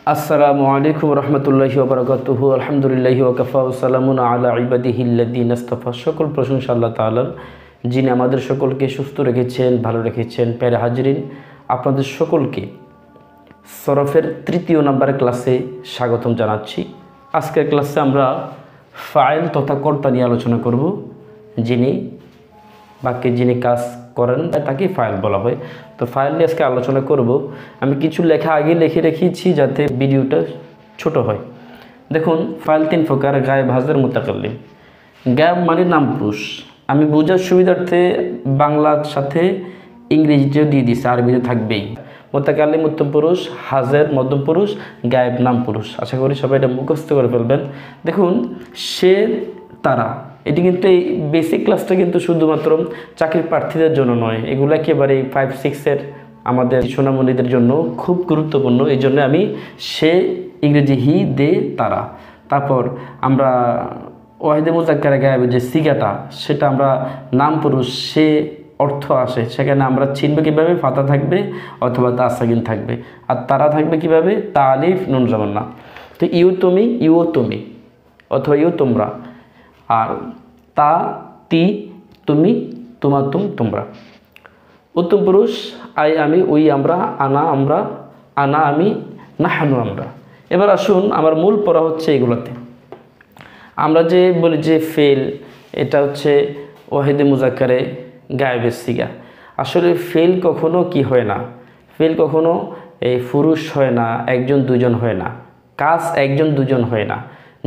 আসসালামু আলাইকুম রহমতুল্লাহি ওয়া বারাকাতুহু। আলহামদুলিল্লাহি ওয়া কাফা ওয়া সালামুন আলা ইবাদিহিল্লাযিনা ইসতাফা। সকল প্রশংসা আল্লাহ তাআলার, যিনি আমাদের সকলকে সুস্থ রেখেছেন, ভালো রেখেছেন। প্যারে হাজরিন, আপনাদের সকলকে সরফের তৃতীয় নাম্বার ক্লাসে স্বাগতম জানাচ্ছি। আজকের ক্লাসে আমরা ফাইল তথা কর্তা নিয়ে আলোচনা করব। যিনি কাজ করেন তাকে ফাইল বলা হয়। তো ফাইল নিয়ে আজকে আলোচনা করব। আমি কিছু লেখা আগে লিখে রেখেছি যাতে ভিডিওটা ছোট হয়। দেখুন, ফাইল তিন প্রকার: গায়েব, হাজির, মুতাকাল্লিম। গায়েব মানে নাম পুরুষ। আমি বোঝার সুবিধার্থে বাংলার সাথে ইংরেজিতেও দিয়ে দিচ্ছি, আরবিতে থাকবেই। মুতাকাল্লিম উত্তম পুরুষ, হাজির মধ্যম পুরুষ, গায়েব নাম পুরুষ। আশা করি সবাই এটা মুখস্থ করে ফেলবেন। দেখুন, সে, তারা, এটি কিন্তু এই বেসিক ক্লাসটা কিন্তু শুধুমাত্র চাকরির প্রার্থীদের জন্য নয়, এগুলো একেবারে 5-6-এর আমাদের সোনামণিদের জন্য খুব গুরুত্বপূর্ণ। এই জন্য আমি সে ইংরেজি হি, দে, তারা। তারপর আমরা ওয়াহিদে মুজাক্কারে গায়েবের যে সিগাটা, সেটা আমরা নাম পুরুষ, সে অর্থ আসে, সেখানে আমরা চিনব কীভাবে? ফাতা থাকবে অথবা তা সাকিন থাকবে। আর তারা থাকবে কীভাবে? তা আলিফ নুন জবর না। তো ইউ তুমি, ইউ তুমি, অথবা ইউ তোমরা। আর তা, তি, তুমি, তোমা, তোমরা। উত্তম পুরুষ আই আমি, উই আমরা, আনা আমরা, আনা আমি, নাহানু আমরা। এবার আসুন, আমার মূল পড়া হচ্ছে এগুলোতে। আমরা যে বলি যে ফেল, এটা হচ্ছে ওয়াহিদে মুজাক্কারে গায়েবের সিগা। আসলে ফেল কখনো কি হয় না, ফেল কখনো এই পুরুষ হয় না, একজন দুজন হয় না, কাজ একজন দুজন হয় না,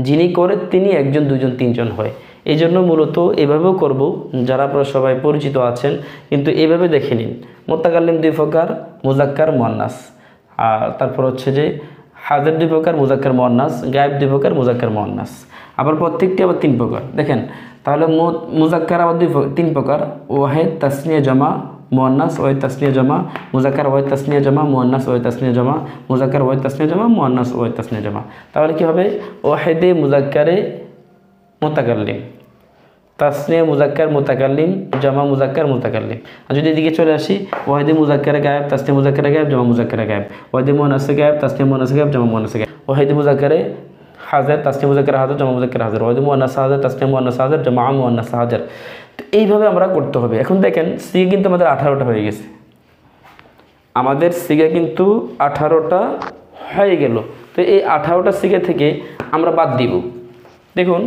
যিনি করে তিনি একজন দুজন তিনজন হয়। এই জন্য মূলত এভাবেও করব, যারা আপনারা সবাই পরিচিত আছেন, কিন্তু এভাবে দেখে নিন। মুতাকাল্লিম দুই প্রকার, মুজাক্কার মুয়ান্নাস। আর তারপর হচ্ছে যে হাজির দুই প্রকার, মুজাক্কার মুয়ান্নাস। গায়েব দুই প্রকার, মুজাক্কার মুয়ান্নাস। আবার প্রত্যেকটি আবার তিন প্রকার। দেখেন তাহলে মুজাক্কার আবার তিন প্রকার: ওয়াহিদ তাসনিয়া জমা মুয়ান্নাস, ওয়াহিদ তাসনিয়া জমা, মুজাক্কার ওয়াহিদ তাসনিয়া জমা, মুয়ান্নাস ওয়াহিদ তাসনিয়া জমা, মুজাক্কার ওয়াহিদ তাসনিয়া জমা, মুয়ান্নাস ওয়াহিদ তাসনিয়া জমা। তাহলে কি হবে? ওয়াহিদে মুজাক্কারে মুতাকাল্লিম, তাসনিয়া মুজাক্কার মুতাকাল্লিম, জমা মুজাক্কার মুতাকাল্লিম। আর যদি এদিকে চলে আসি, ওয়াহিদে মুজাক্কারে গায়েব, তাসনিয়া মুজাক্কারে গায়েব, জমা মুজাক্কারে গায়েব। ওয়াহিদে মুয়ান্নাসে গায়েব, তাসনিয়া মুয়ান্নাসে গায়েব, জমা মুয়ান্নাসে গায়েব। ওয়াহিদে মুজাক্কারে হাজির, তাসনিয়া মুজাক্কারে হাজির, জমা মুজাক্কারে হাজির। ওয়াহিদে মুয়ান্নাস হাজির, তাসনিয়া মুয়ান্নাস হাজির, জমা মুয়ান্নাস হাজির। তো এইভাবে আমরা করতে হবে। এখন দেখেন, সিগা কিন্তু আমাদের 18টা হয়ে গেছে। আমাদের সিগা কিন্তু 18টা হয়ে গেল। তো এই 18টা সিগা থেকে আমরা বাদ দিব। দেখুন,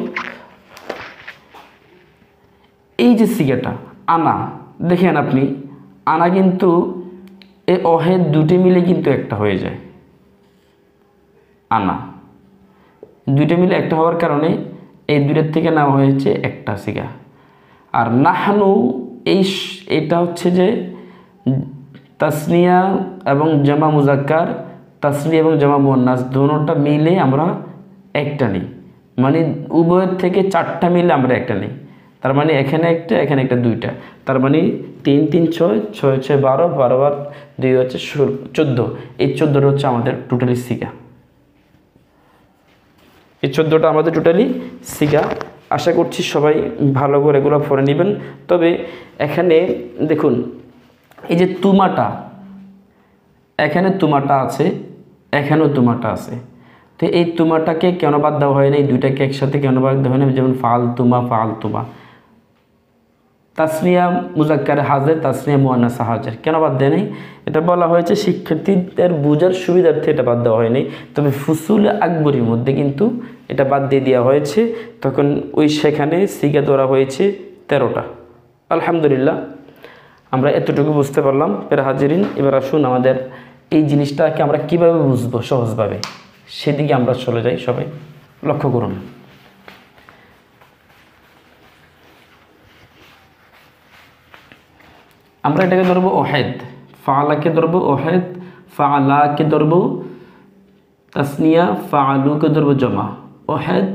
এই যে সিগাটা আনা, দেখেন আপনি, আনা কিন্তু এই অহেদ দুটি মিলে কিন্তু একটা হয়ে যায়। আনা দুইটা মিলে একটা হওয়ার কারণে এই দুইটার থেকে নেওয়া হয়েছে একটা সিগা। আর নাহানু, এটা হচ্ছে যে তাসনিয়া এবং জামা মুজাক্কার, তাসনিয়া এবং জামা মুয়ান্নাস দুটোটা মিলে আমরা একটা নিই। মানে উভয়ের থেকে 4টা মিলে আমরা একটা নিই। তার মানে এখানে একটা, এখানে একটা, দুইটা। তার মানে 3 3 6 6 6 12, 12 বার 2 হচ্ছে 14। এই 14টা হচ্ছে আমাদের টোটালি সিগা। এই 14টা আমাদের টোটালি সিগা। আশা করছি সবাই ভালো করে এগুলো পড়ে নেবেন। তবে এখানে দেখুন, এই যে তুমাটা, এখানে তুমাটা আছে, এখানেও তুমাটা আছে। তো এই তুমাটাকে কেন বাদ দেওয়া হয় না? এই দুইটাকে একসাথে কেন বাদ দেওয়া হয় না? যেমন ফাল তুমা, ফাল তুমা। তাসনিয়া মুজাক্কারে হাজির, তাসনিয়া মুয়ান্নাস হাজির কেন বাদ দেয় নাই? এটা বলা হয়েছে শিক্ষার্থীদের বোঝার সুবিধার্থে এটা বাদ দেওয়া হয়নি। তবে ফুসুলে আকবরীর মধ্যে কিন্তু এটা বাদ দিয়ে দেওয়া হয়েছে। তখন সেখানে সিগা ধরা হয়েছে 13টা। আলহামদুলিল্লাহ, আমরা এতটুকু বুঝতে পারলাম। প্যারা হাজিরিন, এবার আসুন আমাদের এই জিনিসটাকে আমরা কীভাবে বুঝবো সহজভাবে, সেদিকে আমরা চলে যাই। সবাই লক্ষ্য করুন। আমরা এটাকে ধরবো ওয়াহিদ, ফালাকে ধরবো ওয়াহিদ, ফালাকে ধরবো তাসনিয়া, ফালুকে ধরবো জমা। ওয়াহিদ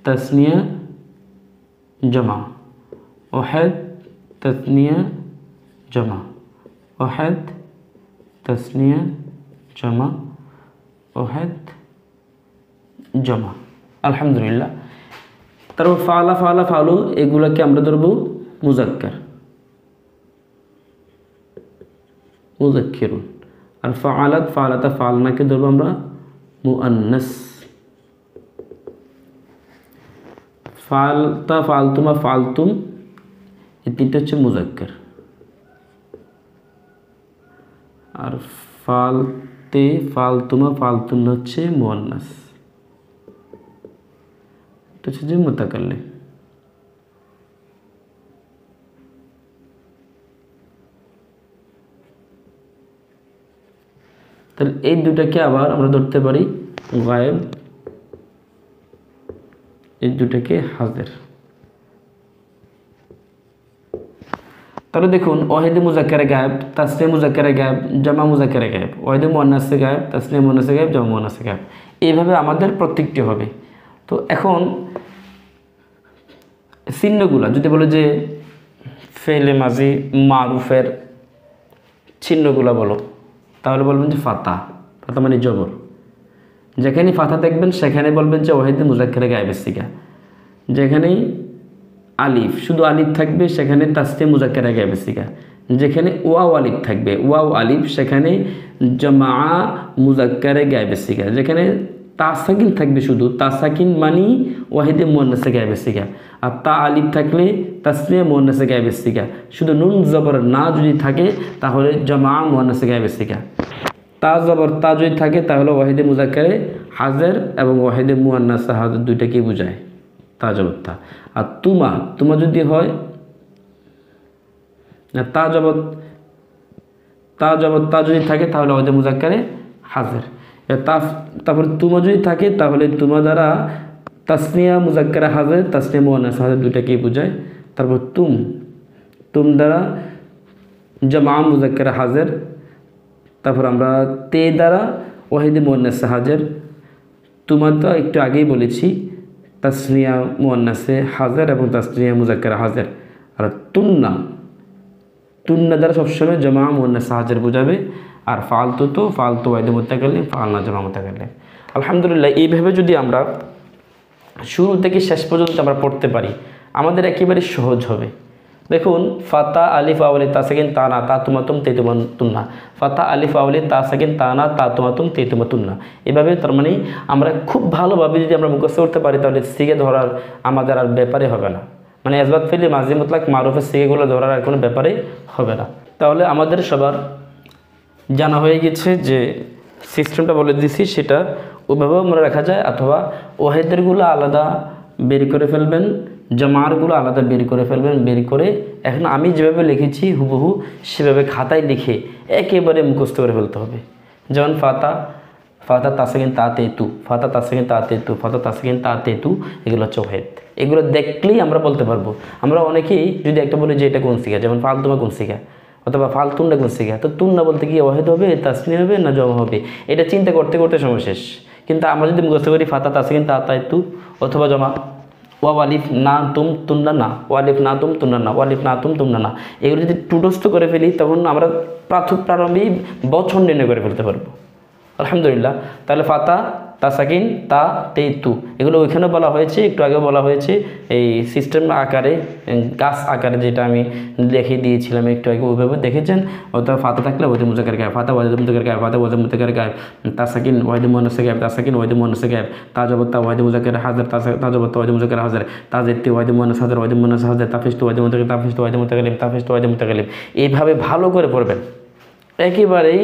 তাসনিয়া জমা, ওয়াহিদ তাসনিয়া জমা, ওয়াহিদ তাসনিয়া জমা, ওয়াহিদ জমা। আলহামদুলিল্লাহ। তারপর ফালা, ফালা, ফালু, এগুলোকে আমরা ধরবো মুজাক্কার, মুজাক্কিরুন। আর ফাআলাত, ফাআলাতা, ফাআলনাকে ধরবো আমরা মুআন্নাস, ফালতা ফালতুমা ফালতুম এই তিনটা হচ্ছে মুজাক্কার, আর ফালতে ফালতুমা ফালতুন হচ্ছে মুআন্নাস, এটা হচ্ছে যে মুতাকাল্লিম। তাহলে এই দুটাকে আবার আমরা ধরতে পারি গায়েব, এই দুটাকে হাজির। তাহলে দেখুন ওয়াহিদে মুজাক্কারে গায়েব, তাসনিয়া মুজাক্কারে গায়েব, জামা মুজাক্কারে গায়েব, ওয়াহিদে মুআন্নাসে গায়েব, তাসনিয়া মুআন্নাসে গায়েব, জামা মুআন্নাসে গায়েব, এইভাবে আমাদের প্রত্যেকটি হবে। তো এখন চিহ্নগুলা যদি বলে যে ফেলে মাজি মারুফের চিহ্নগুলা বলো, তাহলে বলবেন যে ফাতা, ফাতা মানে জবর, যেখানে ফাতা দেখবেন সেখানে বলবেন যে ওয়াহিদে মুজাক্কারে গায়েবের সিগা, যেখানেই আলিফ শুধু আলিফ থাকবে সেখানে তাসনিয়া মুজাক্কারে গায়েবের সিগা, যেখানে ওয়াও আলিফ থাকবে ওয়াও আলিফ সেখানে জামা মুজাক্কারে গায়েবের সিগা, যেখানে তাসাকিন থাকবে শুধু তাসাকিন মানি ওয়াহিদে মুআন্নাসে গায়েবের সিগা, আর তা আলিফ থাকলে তাসনিয়া মুআন্নাসে গায়েবের সিগা, শুধু নুন জবর না যদি থাকে তাহলে জামা মুআন্নাসে গায়েবের সিগা, তা জবর তা যদি থাকে তাহলে ওয়াহিদে মুজাক্কারে হাজির এবং ওয়াহিদে মুআন্নাসে হাজির দুইটাকেই বোঝায় তা জবর তা। আর তুমা তুমা যদি হয় তা জবর তা যদি থাকে তাহলে ওয়াহিদে মুজাক্কারে হাজির। তারপর তুমা যদি থাকে তাহলে তুমা দ্বারা তাসনিয়া মুজাক্কারে হাজির তাসনিয়া মুআন্নাসে হাজির দুইটাকেই বোঝায়। তারপর তুম দ্বারা জামা মুজাক্কারে হাজির, তারপর আমরা তে দ্বারা ওয়াহিদে মুআন্নাসে হাজির, তুমা তো একটু আগেই বলেছি তাসনিয়া মুআন্নাসে হাজির এবং তাসনিয়া মুজাক্কারে হাজির। আর তুন্না দ্বারা সবসময় জামা মুআন্নাসে হাজির বোঝাবে। আর ফালতু তো ফালতু ওয়াহিদে মুতাকাল্লিম, ফালনা জামা মুতাকাল্লিম। আলহামদুলিল্লাহ এইভাবে যদি আমরা শুরু থেকে শেষ পর্যন্ত আমরা পড়তে পারি আমাদের একেবারে সহজ হবে। দেখুন ফাতা আলিফ আওয়ালি তা সাকিন তা না তা তুমাতুম তে তুন্না, ফাতা আলিফ আওয়ালি তা সাকিন তা না তা তুমাতুম তে তুন্না, এভাবে তার মানে আমরা খুব ভালোভাবে যদি আমরা মুখস্থ করতে পারি তাহলে সিগে ধরার আমাদের আর ব্যাপারে হবে না, মানে ইসবাত ফেলে মাজি মুতলাক মারুফের সিগেগুলো ধরার আর কোনো ব্যাপারে হবে না। তাহলে আমাদের সবার জানা হয়ে গেছে যে সিস্টেমটা বলে দিছি সেটা ওইভাবেও মনে রাখা যায়, অথবা ওয়াহিদেরগুলো আলাদা বের করে ফেলবেন, জামারগুলো আলাদা বের করে ফেলবেন, বের করে এখন আমি যেভাবে লিখেছি হুবহু সেভাবে খাতায় লিখে একেবারে মুখস্থ করে ফেলতে হবে। যেমন ফাতা তাসাকিন তা তেতু, ফাতা তাসাকিন তা তেতু, ফাতা তাসাকিন তা তেতু, এগুলো হচ্ছে ওয়াহিদ। এগুলো দেখলেই আমরা বলতে পারবো। আমরা অনেকেই যদি একটা বলি যে এটা কোন সিগা, যেমন ফালতুমা কোন সিগা অথবা ফালতুনটা কোন সিগা, তো তুন্না বলতে কি ওয়াহিদ হবে, তাসনিয়া হবে না জমা হবে, এটা চিন্তা করতে করতে সময় শেষ। কিন্তু আমরা যদি মুখস্থ করি ফাতা তাসাকিন তা তাইতু অথবা জমা ওয়ালিফ না তুম তুন্না না, ওয়ালিফ না তুম তুন্না না, ওয়ালিফ না তুম তুন্না না, এগুলো যদি টুটস্থ করে ফেলি তখন আমরা প্রারম্ভিক বছর নির্ণয় করে ফেলতে পারবো। আলহামদুলিল্লাহ। তাহলে ফাতা তাসাকিন তা তেতু এগুলো ওইখানেও বলা হয়েছে, একটু আগে বলা হয়েছে এই সিস্টেম আকারে গাছ আকারে যেটা আমি লিখে দিয়েছিলাম একটু আগে, ওইভাবে দেখেছেন। অথবা ফাতা থাকলে ওয়াহিদে মুজাক্কারে গায়েব, ফাতা ওয়াহিদে মুজাক্কারে গায়েব, ফাতা ওয়াহিদে মুজাক্কারে গায়েব, তাসাকিন ওয়াহিদে মুআন্নাসে গায়েব, তাসাকিন ওয়াহিদে মুআন্নাসে গায়েব, তা জবর তা ওয়াহিদে মুজাক্কারে হাজির, তা জবর তা ওয়াহিদে মুজাক্কারে হাজির, তা জেদ ওয়াহিদে মুআন্নাসে হাজির, ওয়াহিদে মুআন্নাসে হাজির, তাফিস ওয়াহিদে মুজাক্কারে, তাফিস ওয়াহিদে মুতাকাল্লিম, তাফিস ওয়াহিদে মুতাকাল্লিম, এইভাবে ভালো করে পড়বেন। একেবারেই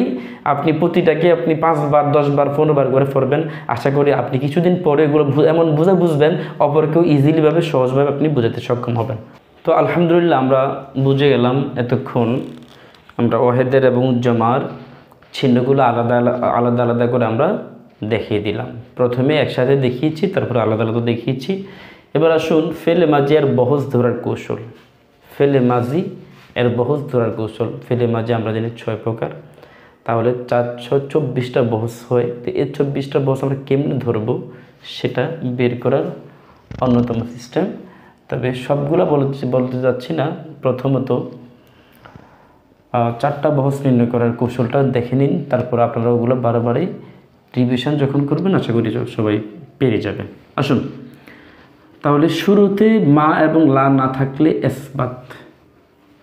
আপনি প্রতিটাকে আপনি 5 বার 10 বার 15 বার করে পড়বেন। আশা করি আপনি কিছুদিন পরে এগুলো এমন বুঝবেন অপরকেও ইজিলিভাবে সহজভাবে আপনি বোঝাতে সক্ষম হবেন। তো আলহামদুলিল্লাহ আমরা বুঝে গেলাম এতক্ষণ আমরা ওয়াহিদের এবং জমার চিহ্নগুলো আলাদা আলাদা করে আমরা দেখিয়ে দিলাম। প্রথমে একসাথে দেখিয়েছি, তারপরে আলাদা আলাদা দেখিয়েছি। এবার আসুন ফেলে মাজি আর বহজ ধরার কৌশল। ফেলে মাজি এর বহজ ধরার কৌশল। ফেলে মাঝে আমরা জানি 6 প্রকার, তাহলে 424টা বহজ হয়। তো এই 24টা বহজ আমরা কেমনে ধরবো সেটা বের করার অন্যতম সিস্টেম। তবে সবগুলো বলতে যাচ্ছি না। প্রথমত 4টা বহজ নির্ণয় করার কৌশলটা দেখে নিন, তারপর আপনারা ওগুলো বারবারই রিভিশন যখন করবেন আশা করি সবাই পেরে যাবেন। আসুন তাহলে শুরুতে মা এবং লা না থাকলে ইসবাত,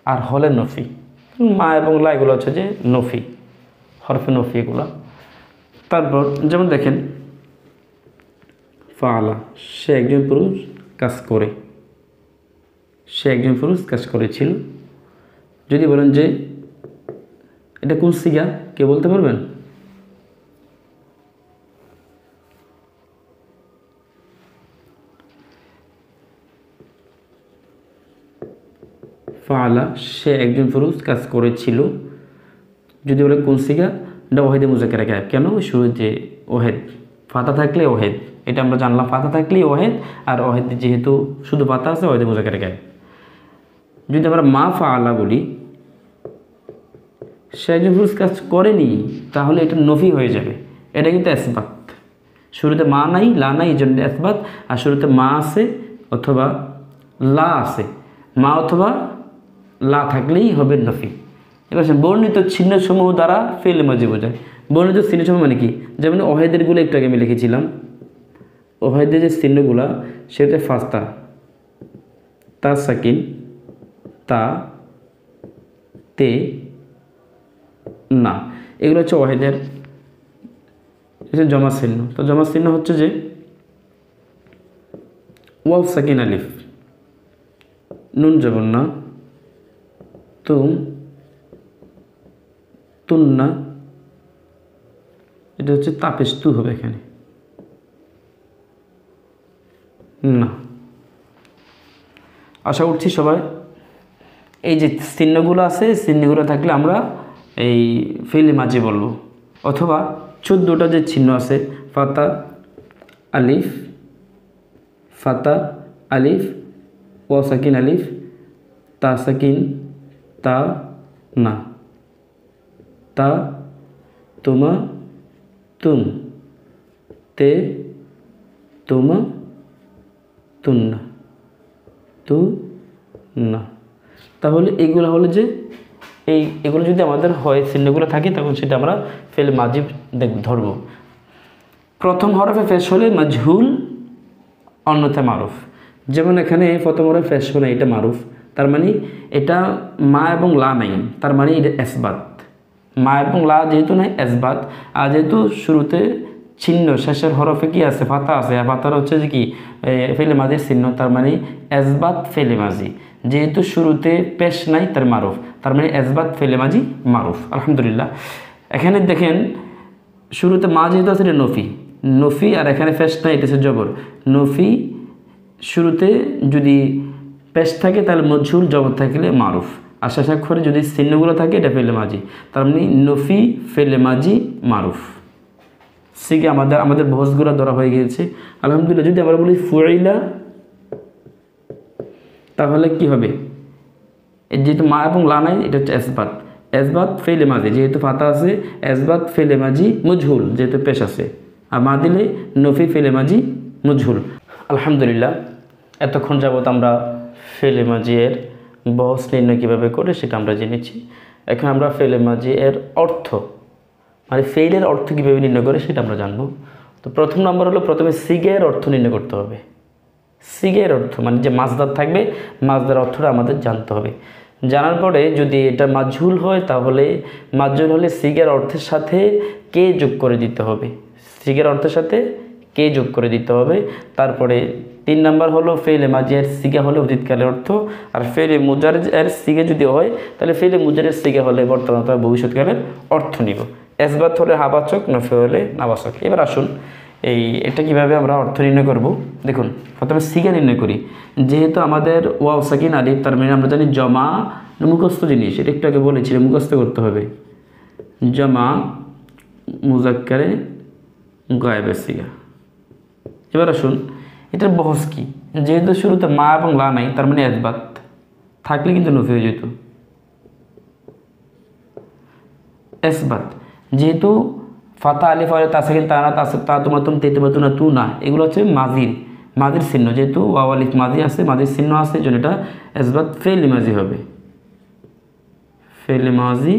আর হলে নফি। মা এবং লা এগুলো হচ্ছে যে নফি, হরফে নফি এগুলো। তারপর যেমন দেখেন ফাআলা, সে একজন পুরুষ কাজ করে, সে একজন পুরুষ কাজ করেছিল। যদি বলেন যে এটা কোন সিগা, কে বলতে পারবেন? ফাআলা, সে একজন পুরুষ কাজ করেছিল। যদি বলে কোন সিগা, এটা ওয়াহিদে মুজাক্কার গায়েব। কেন? শুরুতে ওয়াহেদ, ফাতা থাকলে ওয়াহেদ, এটা আমরা জানলাম। ফাতা থাকলেই ওয়াহেদ, আর ওয়াহেদ যেহেতু শুধু ফাতা আছে, ওয়াহিদে মুজাক্কার গায়েব। যদি আমরা মা ফাআলা বলি, সে একজন পুরুষ কাজ করেনি, তাহলে এটা নফি হয়ে যাবে। এটা কিন্তু ইসবাত। শুরুতে মা নাই, লা নাই, এই জন্য ইসবাত। আর শুরুতে মা আছে অথবা লা আছে, মা অথবা লা থাকলেই হবে নফি। এবার বর্ণিত চিহ্নসমূহ দ্বারা ফেল মাজি বোঝায়। বর্ণিত চিহ্নসমূহ মানে কি? যেমন ওয়াহেদেরগুলো একটু আগে আমি লিখেছিলাম, ওয়াহেদের যে চিহ্নগুলা, সেটা ফাস্তা, তা সাকিন, তা, তে, না, এগুলো হচ্ছে ওয়াহেদের জমা চিহ্ন। তো জমা চিহ্ন হচ্ছে যে ওয়াও সাকিন আলিফ, নুন জবর না, তুম, তুন্না, এটা হচ্ছে তাপেশ তু হবে এখানে, না। আশা করছি সবাই এই যে চিহ্নগুলো আছে, চিহ্নগুলো থাকলে আমরা এই ফেলে মাঝে বলবো। অথবা 14টা যে চিহ্ন আছে, ফাতা আলিফ, ফাতা আলিফ, ওয়া সাকিন আলিফ, তা সাকিন, তা, না, তা, তুমা, তুম, তে, তুমা, তুন্না, তু, না। তাহলে এইগুলো হলো যে এগুলো যদি আমাদের হয়, চিহ্নগুলো থাকে, তখন সেটা আমরা ফেল মাজিব ধরব। প্রথম হরফে ফেস হলে মাজহুল, অন্যথায় মারুফ। যেমন এখানে প্রথম হরফে ফেস হলে এটা মারুফ, তার মানে এটা মা এবং লা নাই, তার মানে এটা ইসবাত। মা এবং লা যেহেতু নাই, ইসবাত। আর যেহেতু শুরুতে চিহ্ন, শেষের হরফে কি আছে? ফাতা আছে। আর ফাতার হচ্ছে যে কি? ফেলে মাজির চিহ্ন, তার মানে ইসবাত ফেলে মাজি। যেহেতু শুরুতে পেশ নাই, তার মারুফ, তার মানে ইসবাত ফেলে মাজি মারুফ। আলহামদুলিল্লাহ। এখানে দেখেন শুরুতে মা যেহেতু আছে, এটা নফি, নফি, আর এখানে পেশ নাই, এটা হচ্ছে জবর। নফি, শুরুতে যদি পেশ থাকে তাহলে মজহুল, জবর থাকলে মারুফ। আর শেষাক্ষরে যদি চিহ্নগুলো থাকে, এটা ফেলে মাজি, তার মানে নফি ফেলে মাজি মারুফ। সিগে আমাদের বহসগুলো ধরা হয়ে গিয়েছে আলহামদুলিল্লাহ। যদি আমরা বলি ফুইলা, তাহলে কি হবে? যেহেতু মা এবং লা নাই, এটা হচ্ছে ইসবাত। ইসবাত ফেলে মাজি, যেহেতু ফাতা আছে, ইসবাত ফেলে মাজি মজহুল, যেহেতু পেশ আছে। আর মা দিলে নফি ফেলে মাজি মজহুল। আলহামদুলিল্লাহ, এতক্ষণ যাবত আমরা ফেলে মাজি এর বহস নির্ণয় কীভাবে করে সেটা আমরা জেনেছি। এখন আমরা ফেলে মাজি এর অর্থ, মানে ফেইলের অর্থ কীভাবে নির্ণয় করে সেটা আমরা জানবো। তো প্রথম নম্বর হলো, প্রথমে সিগের অর্থ নির্ণয় করতে হবে। সিগের অর্থ মানে যে মাজদার থাকবে, মাজদার অর্থটা আমাদের জানতে হবে। জানার পরে যদি এটা মাজহুল হয়, তাহলে মাজহুল হলে সিগের অর্থের সাথে কে যোগ করে দিতে হবে, সিগের অর্থের সাথে কে যোগ করে দিতে হবে। তারপরে 3 নাম্বার হলো ফেলে মাজির সিগা হলে অতীতকালের অর্থ, আর ফেলে মুজারের সিগে যদি হয়, তাহলে ফেলে মুজারের সিগা হলে বর্তমান অথবা ভবিষ্যৎকালের অর্থ নিব। ইসবাত হলে হাবাচক, নফি হলে নাবাচক। এবার আসুন এটা কিভাবে আমরা অর্থ নির্ণয় করব। দেখুন, প্রথমে সিগা নির্ণয় করি। যেহেতু আমাদের ওয়াও সাকিন আলিফ, তার মানে আমরা জানি জমা মুখস্থ জিনিস, এটা একটু আগে বলেছিলাম, মুখস্থ করতে হবে। জমা মুজাক্কারে গায়েবের সিগা। এবার আসুন এটার বহস কি। যেহেতু শুরুতে মা এবং লা নাই, তার মানে ইসবাত, থাকলে কিন্তু নফি হয়ে যেত। ইসবাত, যেহেতু ফাতা আলিফ আলে তাসাকিন তানা তা তোমার তুম তে তোমার তুনা তু না, এগুলো হচ্ছে মাজির চিহ্ন। যেহেতু ওয়াও আলিফ মাজি আছে, মাজির চিহ্ন আছে, জন্য এটা ইসবাত ফেলে মাজি হবে, ফেলে মাজি।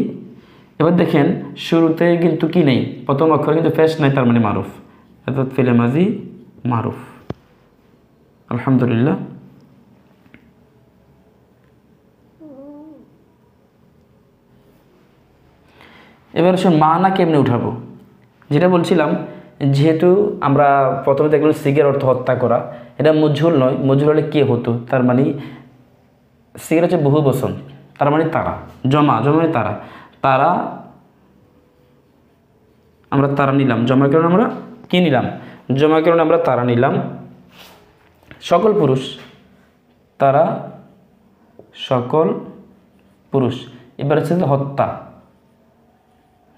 এবার দেখেন শুরুতে কিন্তু কি নেই, প্রথম অক্ষর কিন্তু ফেস নাই, তার মানে মারুফ, ইসবাত ফেলে মাজি মারুফ। আলহামদুলিল্লাহ। এবার আসুন মানা কেমনে উঠাবো। যেটা বলছিলাম যেহেতু আমরা প্রথমে দেখলাম সিগের অর্থ হত্যা করা, এটা মজহুল নয়, মজহুল হলে কে হতো, তার মানে সিগের হচ্ছে বহু বচন, তার মানে তারা, জমা মানে তারা, তারা আমরা তারা নিলাম, জমার কারণে আমরা কি নিলাম, জমার কারণে আমরা তারা নিলাম, সকল পুরুষ, তারা সকল পুরুষ। এবার হচ্ছে হত্যা,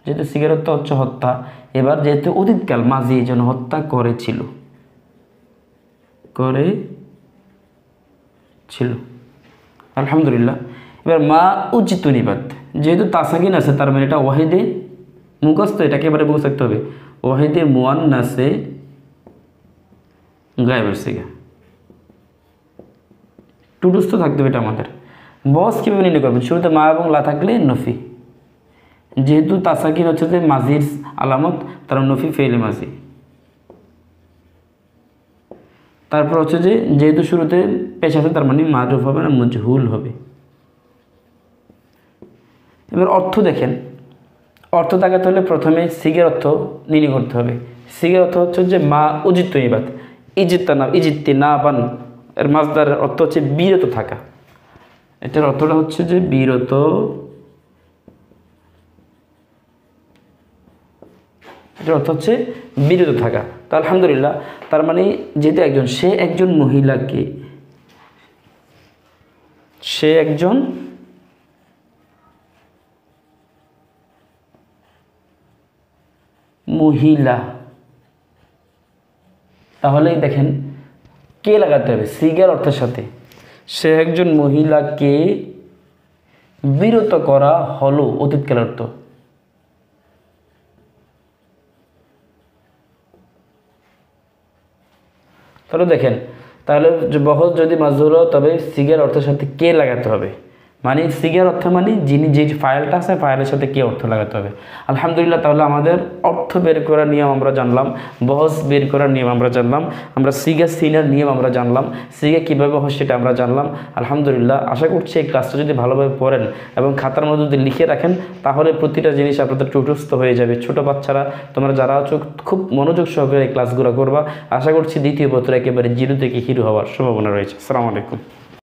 যেহেতু সিগের অর্থ হচ্ছে হত্যা, এবার যেহেতু অতীতকাল মাঝি এই জন্য হত্যা করেছিল, আলহামদুলিল্লাহ। এবার মা উচিত নিবাদ, যেহেতু তাসাকিন আছে তার মানে এটা ওয়াহিদে মুখস্থ, এটাকে এবারে মুখস্থ রাখতে হবে, ওয়াহিদে মুয়ান্নাসে গায়েবের সিগা, টুডুস্থ থাকতে হবে এটা আমাদের। বস কীভাবে নির্ণয় করবেন, শুরুতে মা এবং লা থাকলে নফি, যেহেতু তাসাকিন হচ্ছে যে মাজির আলামত, তার নফি ফেলে মাজি। তারপর হচ্ছে যে যেহেতু শুরুতে পেশ আছে তার মানে মারুফ হবে না, মজহুল হবে। এবার অর্থ দেখেন, অর্থ তাকাতে হলে প্রথমে সিগের অর্থ নির্ণয় করতে হবে। সিগের অর্থ হচ্ছে যে মা উজিত ইবাদ, ইজিত্তি না বান, এর মাজদারের অর্থ হচ্ছে বিরত থাকা, এটার অর্থটা হচ্ছে যে বিরত, এটার অর্থ হচ্ছে বিরত থাকা। তো আলহামদুলিল্লাহ, তার মানে যেহেতু একজন, সে একজন মহিলাকে, সে একজন মহিলা, তাহলেই দেখেন কে লাগাতে হবে সিগের অর্থের সাথে, সে একজন মহিলাকে বিরত করা হলো অতীতকালের অর্থ। তাহলে দেখেন, তাহলে বহজ যদি মাজহুর হয় তবে সিগের অর্থের সাথে কে লাগাতে হবে, মানে সিগের অর্থ মানে যিনি যে ফাইলটা আছে ফাইলের সাথে কে অর্থ লাগাতে হবে। আলহামদুলিল্লাহ, তাহলে আমাদের অর্থ বের করার নিয়ম আমরা জানলাম, বহজ বের করার নিয়ম আমরা জানলাম, আমরা সিগা সিনের নিয়ম আমরা জানলাম, সিগা কীভাবে হয় সেটা আমরা জানলাম। আলহামদুলিল্লাহ, আশা করছি এই ক্লাসটা যদি ভালোভাবে পড়েন এবং খাতার মধ্যে যদি লিখে রাখেন তাহলে প্রতিটা জিনিস আপনাদের টুটস্থ হয়ে যাবে। ছোটো বাচ্চারা তোমরা যারা আছো খুব মনোযোগ সহকারে এই ক্লাসগুলো করবা। আশা করছি দ্বিতীয় বছর একেবারে জিরো থেকে হিরো হওয়ার সম্ভাবনা রয়েছে। আসসালামু আলাইকুম।